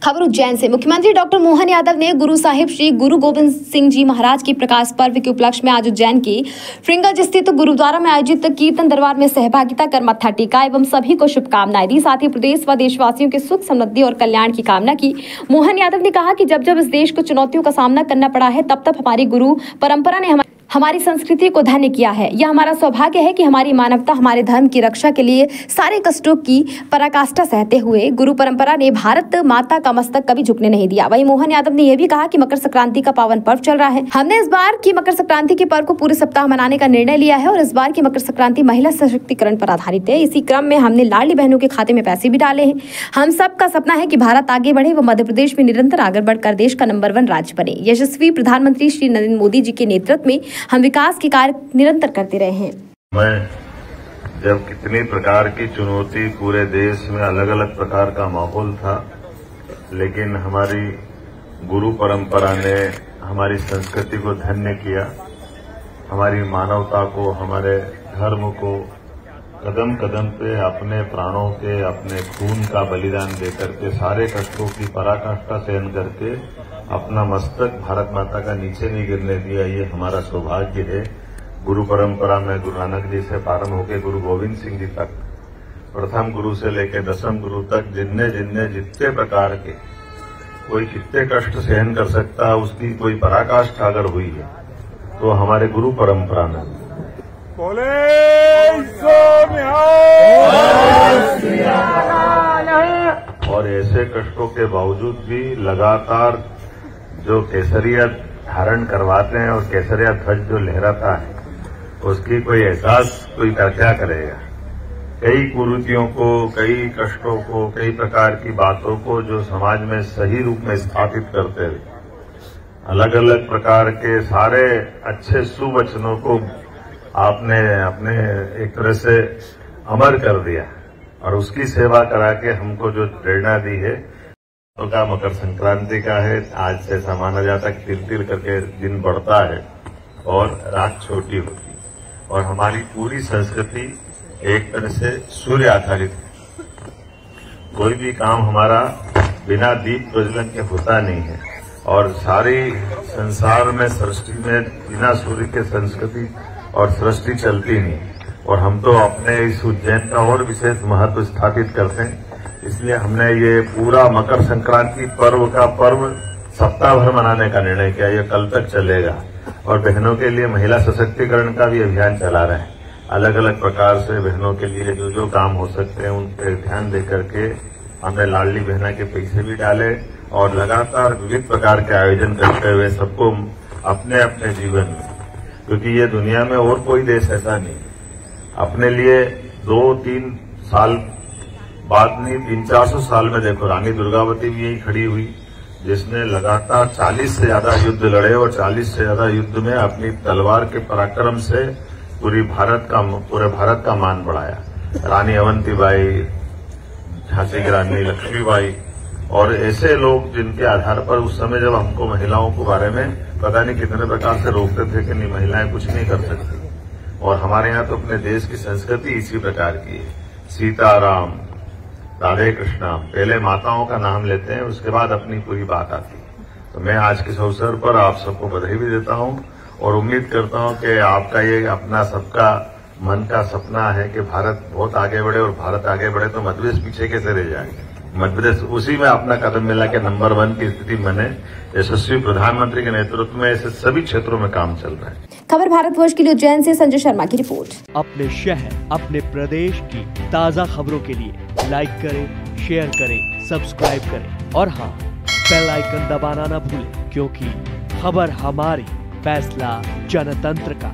खबर उज्जैन से। मुख्यमंत्री डॉक्टर मोहन यादव ने गुरु साहिब श्री गुरु गोविंद सिंह जी महाराज की प्रकाश पर्व के उपलक्ष्य में आज उज्जैन की फ्रिंगज स्थित गुरुद्वारा में आयोजित कीर्तन दरबार में सहभागिता कर मत्था टेका एवं सभी को शुभकामनाएं दी। साथ ही प्रदेश व देशवासियों के सुख समृद्धि और कल्याण की कामना की। मोहन यादव ने कहा कि जब जब इस देश को चुनौतियों का सामना करना पड़ा है, तब तब हमारी गुरु परंपरा ने हमारी संस्कृति को धन्य किया है। यह हमारा सौभाग्य है कि हमारी मानवता हमारे धर्म की रक्षा के लिए सारे कष्टों की पराकाष्ठा सहते हुए गुरु परंपरा ने भारत माता का मस्तक कभी झुकने नहीं दिया। वहीं मोहन यादव ने यह भी कहा कि मकर संक्रांति का पावन पर्व चल रहा है। हमने इस बार की मकर संक्रांति के पर्व को पूरे सप्ताह मनाने का निर्णय लिया है और इस बार की मकर संक्रांति महिला सशक्तिकरण पर आधारित है। इसी क्रम में हमने लाडली बहनों के खाते में पैसे भी डाले हैं। हम सबका सपना है कि भारत आगे बढ़े व मध्य प्रदेश में निरंतर आगे बढ़कर देश का नंबर 1 राज्य बने। यशस्वी प्रधानमंत्री श्री नरेंद्र मोदी जी के नेतृत्व में हम विकास के कार्य निरंतर करते रहे हैं। मैं जब कितनी प्रकार की चुनौती, पूरे देश में अलग अलग प्रकार का माहौल था, लेकिन हमारी गुरु परंपरा ने हमारी संस्कृति को धन्य किया, हमारी मानवता को, हमारे धर्म को कदम कदम पे अपने प्राणों के, अपने खून का बलिदान देकर के, सारे कष्टों की पराकाष्ठा सहन करके अपना मस्तक भारत माता का नीचे नहीं गिरने दिया। ये हमारा सौभाग्य है। गुरु परंपरा में गुरु नानक जी से प्रारंभ होकर गुरु गोविंद सिंह जी तक, प्रथम गुरु से लेकर दसम गुरु तक, जितने प्रकार के, कोई कितने कष्ट सहन कर सकता है, उसकी कोई पराकाष्ठा अगर हुई है तो हमारे गुरु परंपरा में। और ऐसे कष्टों के बावजूद भी लगातार जो केसरिया धारण करवाते हैं और केसरिया ध्वज जो लहराता है, उसकी कोई एहसास कोई क्या करेगा। कई कुरीतियों को, कई कष्टों को, कई प्रकार की बातों को जो समाज में सही रूप में स्थापित करते हुए अलग अलग प्रकार के सारे अच्छे सुवचनों को आपने अपने एक तरह से अमर कर दिया और उसकी सेवा करा के हमको जो प्रेरणा दी है, तो का मकर संक्रांति का है। आज से ऐसा माना जाता है कि तिल करके दिन बढ़ता है और रात छोटी होती है और हमारी पूरी संस्कृति एक तरह से सूर्य आधारित है। कोई भी काम हमारा बिना दीप प्रज्वलन के होता नहीं है और सारी संसार में, सृष्टि में बिना सूर्य के संस्कृति और सृष्टि चलती नहीं। और हम तो अपने इस उज्जैन का और विशेष महत्व स्थापित करते हैं, इसलिए हमने ये पूरा मकर संक्रांति पर्व का पर्व सप्ताह भर मनाने का निर्णय किया। ये कल तक चलेगा और बहनों के लिए महिला सशक्तिकरण का भी अभियान चला रहे हैं। अलग अलग प्रकार से बहनों के लिए जो जो काम हो सकते हैं उन पर ध्यान दे करके हमने लाडली बहना के पैसे भी डाले और लगातार विविध प्रकार के आयोजन करते हुए सबको अपने अपने जीवन में, क्योंकि ये दुनिया में और कोई देश ऐसा नहीं, अपने लिए 2-3 साल बाद नहीं, 300-400 साल में देखो, रानी दुर्गावती भी यही खड़ी हुई, जिसने लगातार 40 से ज्यादा युद्ध लड़े और 40 से ज्यादा युद्ध में अपनी तलवार के पराक्रम से पूरे भारत का मान बढ़ाया। रानी अवंतीबाई, झांसी की रानी लक्ष्मीबाई और ऐसे लोग जिनके आधार पर उस समय जब हमको महिलाओं के बारे में पता नहीं कितने प्रकार से रोकते थे कि नहीं, महिलाएं कुछ नहीं कर सकती, और हमारे यहाँ तो अपने देश की संस्कृति इसी प्रकार की है। सीताराम, राधे कृष्णा, पहले माताओं का नाम लेते हैं, उसके बाद अपनी पूरी बात आती है। तो मैं आज के इस अवसर पर आप सबको बधाई भी देता हूं और उम्मीद करता हूं कि आपका ये अपना सबका मन का सपना है कि भारत बहुत आगे बढ़े, और भारत आगे बढ़े तो मध्य प्रदेश पीछे कैसे रह जाएंगे। मध्य प्रदेश उसी में अपना कदम मिला के नंबर 1 की स्थिति बने। यशस्वी प्रधानमंत्री के नेतृत्व में ऐसे सभी क्षेत्रों में काम चल रहा है। खबर भारतवर्ष के लिए उज्जैन से संजय शर्मा की रिपोर्ट। अपने शहर, अपने प्रदेश की ताज़ा खबरों के लिए लाइक करें, शेयर करें, सब्सक्राइब करें और हाँ, बेल आइकन दबाना ना भूलें, क्योंकि खबर हमारी, फैसला जनतंत्र का।